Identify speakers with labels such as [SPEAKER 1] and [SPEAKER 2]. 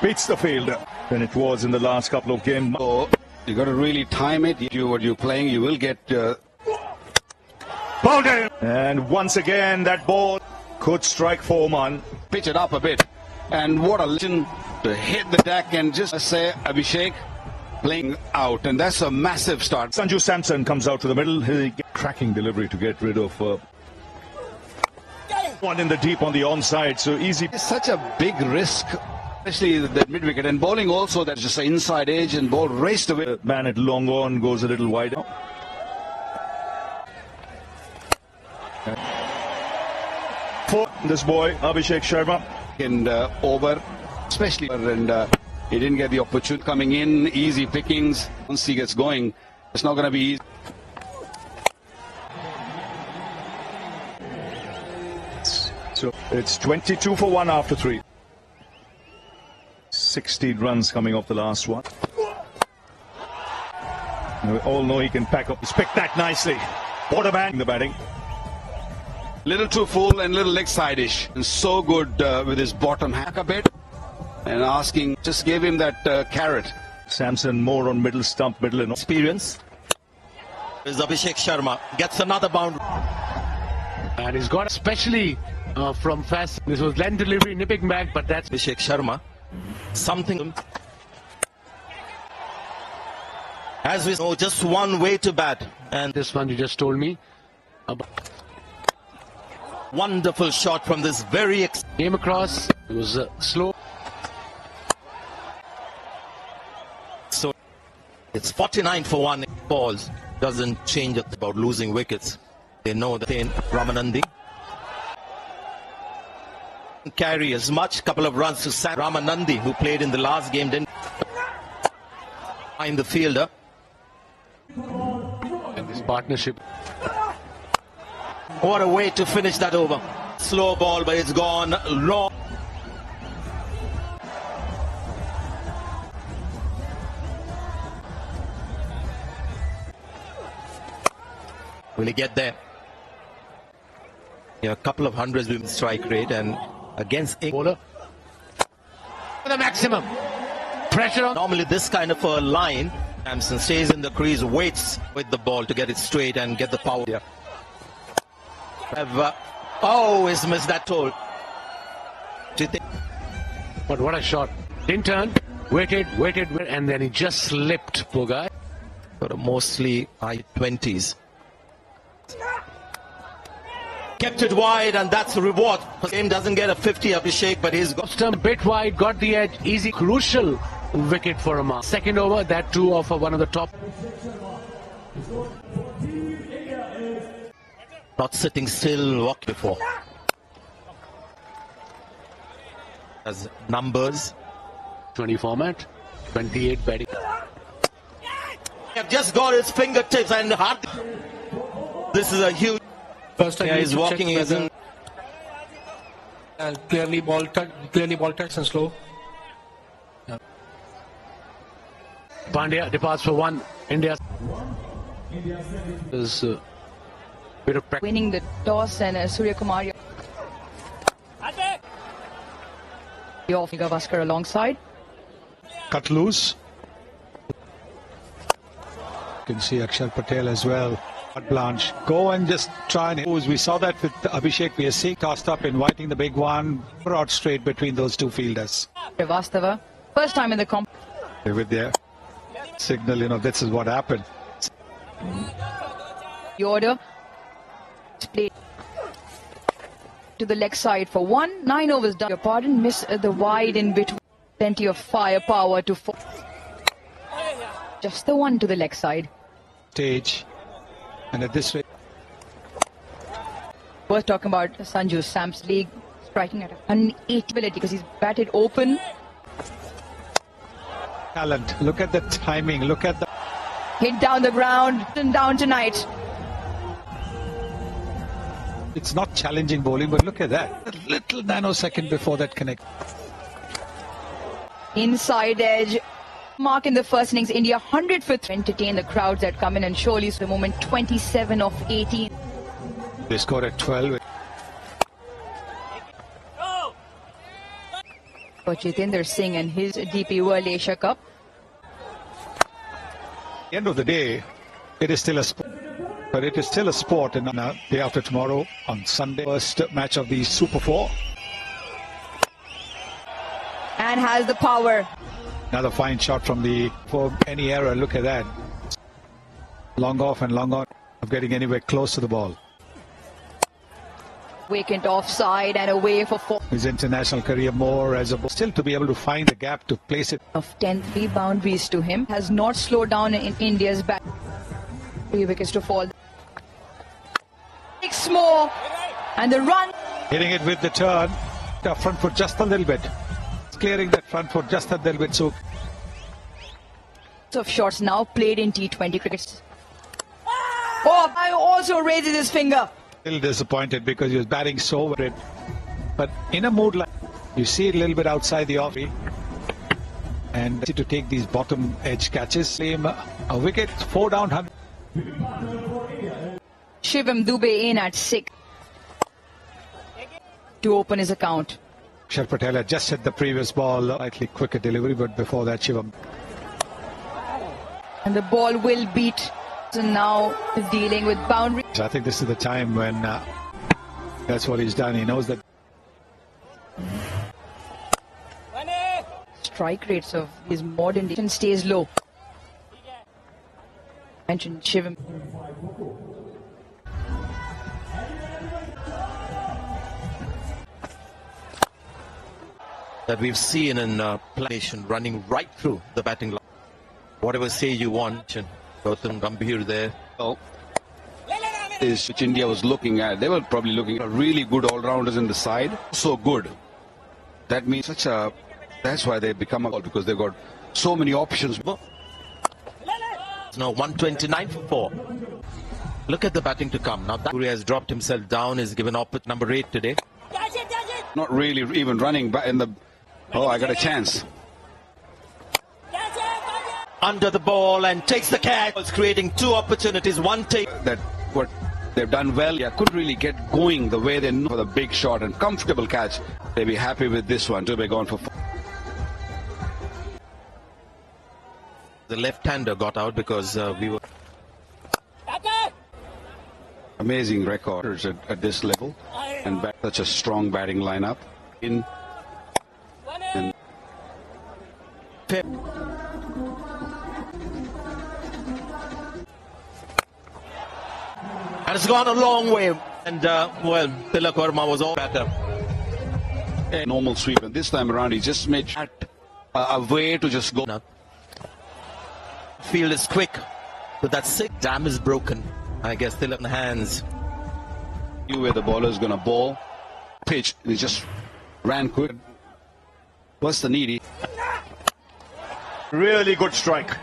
[SPEAKER 1] beats the fielder than it was in the last couple of games.
[SPEAKER 2] So you got to really time it. What you're playing, you will get.
[SPEAKER 1] Ball game. And once again, that ball could strike Foreman.
[SPEAKER 2] Pitch it up a bit. And what a legend to hit the deck and just say Abhishek playing out. And that's a massive start.
[SPEAKER 1] Sanju Samson comes out to the middle. He cracking delivery to get rid of one in the deep on the onside. So easy.
[SPEAKER 2] It's such a big risk, especially the mid wicket. And bowling also, that's just an inside edge and ball raced away.
[SPEAKER 1] Man at long on goes a little wider. For this boy, Abhishek Sharma.
[SPEAKER 2] And over, especially, and he didn't get the opportunity coming in. Easy pickings. Once he gets going, it's not going to be easy.
[SPEAKER 1] So it's 22 for 1 after 3. 16 runs coming off the last one. We all know he can pack up. He's picked that nicely. What a man in the batting.
[SPEAKER 2] Little too full and little leg side-ish. And so good with his bottom hack a bit. And asking, just gave him that carrot.
[SPEAKER 1] Samson more on middle stump, middle and
[SPEAKER 3] experience. Is Abhishek Sharma gets another boundary.
[SPEAKER 4] And he's got especially from fast. This was length delivery, nipping back, but that's
[SPEAKER 3] Abhishek Sharma. Something. As we know, just one way to bat. And
[SPEAKER 4] this one you just told me about.
[SPEAKER 3] Wonderful shot from this very
[SPEAKER 4] came across. It was slow.
[SPEAKER 3] So it's 49 for 1 balls. Doesn't change about losing wickets. They know that Ramanandi carry as much couple of runs to Ramanandi, who played in the last game, didn't find the fielder.
[SPEAKER 4] And this partnership.
[SPEAKER 3] What a way to finish that over. Slow ball, but it's gone long. Will he get there? Yeah, a couple of hundreds with strike rate, and against a
[SPEAKER 4] bowler. The maximum pressure on.
[SPEAKER 3] Normally this kind of a line, Samson stays in the crease, waits with the ball to get it straight and get the power. Yeah. Oh, he's missed that toll.
[SPEAKER 4] But what a shot. Didn't turn, waited, and then he just slipped, poor guy.
[SPEAKER 3] But mostly high 20s. Kept it wide, and that's the reward. The game doesn't get a 50 Abhishek, but he's got
[SPEAKER 4] stump bit wide, got the edge, easy, crucial wicket for him. Second over, that too of one of the top.
[SPEAKER 3] Not sitting still, walk before. As numbers.
[SPEAKER 4] 20 format, 28 batting.
[SPEAKER 3] Just got his fingertips and hard. This is a huge.
[SPEAKER 5] First time
[SPEAKER 3] he's walking. He's in.
[SPEAKER 5] And clearly ball touch and slow. Yeah.
[SPEAKER 4] Pandya departs for 1. India is bit of practice.
[SPEAKER 6] Winning the toss, and Surya Kumar off Gavaskar alongside.
[SPEAKER 7] Cut loose. You can see Akshar Patel as well. Blanche, go and just try and we saw that with Abhishek. We are seeing tossed up, inviting the big one, broad straight between those two fielders.
[SPEAKER 6] Srivastava, first time in the comp.
[SPEAKER 7] With their signal, this is what happened.
[SPEAKER 6] The order play to the leg side for 1. 9 overs done. Your pardon, miss the wide in between. Plenty of firepower to just the 1 to the leg side.
[SPEAKER 7] Stage. And at this rate,
[SPEAKER 6] we're talking about Sanju Sam's league striking at an 8 ability because he's batted open.
[SPEAKER 7] Talent. Look at the timing. Look at the
[SPEAKER 6] hit down the ground and down tonight.
[SPEAKER 7] It's not challenging bowling, but look at that. A little nanosecond before that connect.
[SPEAKER 6] Inside edge. Mark in the first innings, India 105th. Entertain the crowds that come in, and surely the moment 27 of 18.
[SPEAKER 7] They scored at 12.
[SPEAKER 6] for Jitendra Singh and his DP World Asia Cup.
[SPEAKER 7] At the end of the day, it is still a sport. But it is still a sport, and day after tomorrow, on Sunday, first match of the Super 4.
[SPEAKER 6] And has the power.
[SPEAKER 7] Another fine shot from for any error. Look at that. Long off and long on of getting anywhere close to the ball.
[SPEAKER 6] Vacant offside and away for 4.
[SPEAKER 7] His international career more as a still to be able to find the gap to place it.
[SPEAKER 6] Of 10 boundaries to him. Has not slowed down in India's back. 3 wickets to fall. 6 more. And the run.
[SPEAKER 7] Hitting it with the turn. The front foot just a little bit. Clearing that front foot just a little bit. So
[SPEAKER 6] of shots now played in T20 cricket. Oh, I also raises his finger.
[SPEAKER 7] Still disappointed because he was batting so well. But in a mood like you see it a little bit outside the off, and to take these bottom edge catches. Same a wicket, 4 down. 100.
[SPEAKER 6] Shivam Dube in at 6 to open his account.
[SPEAKER 7] Akshar Patel had just hit the previous ball, slightly quicker delivery, but before that Shivam.
[SPEAKER 6] And the ball will beat. So now is dealing with boundary.
[SPEAKER 7] So I think this is the time when that's what he's done. He knows that.
[SPEAKER 6] Strike rates of these modern days stays low. Mentioned Shivam.
[SPEAKER 3] That we've seen in Plantation running right through the batting line. Whatever say you want, Gautam Gambhir there.
[SPEAKER 2] Well, is which India was looking at. They were probably looking at really good all-rounders in the side. So good. That means that's why they become a because they've got so many options.
[SPEAKER 3] Now 129 for 4. Look at the batting to come. Now that has dropped himself down, is given up at number 8 today.
[SPEAKER 2] Not really even running back in the. Oh, I got a chance.
[SPEAKER 3] Under the ball and takes the catch. It's creating 2 opportunities. One take.
[SPEAKER 2] That what they've done well. Yeah, couldn't really get going the way they know for the big shot and comfortable catch. They'll be happy with this one too. They're gone for 4.
[SPEAKER 3] The left-hander got out because we were.
[SPEAKER 2] Amazing records at this level and such a strong batting lineup. And
[SPEAKER 3] it's gone a long way. And well, Tilak Verma was all better.
[SPEAKER 2] a normal sweep, and this time around he just made a way to just go.
[SPEAKER 3] Field is quick, but that sick dam is broken. I guess still in hands.
[SPEAKER 2] Where the bowler is going to bowl, pitch, and he just ran quick. What's the need?
[SPEAKER 1] Really good strike.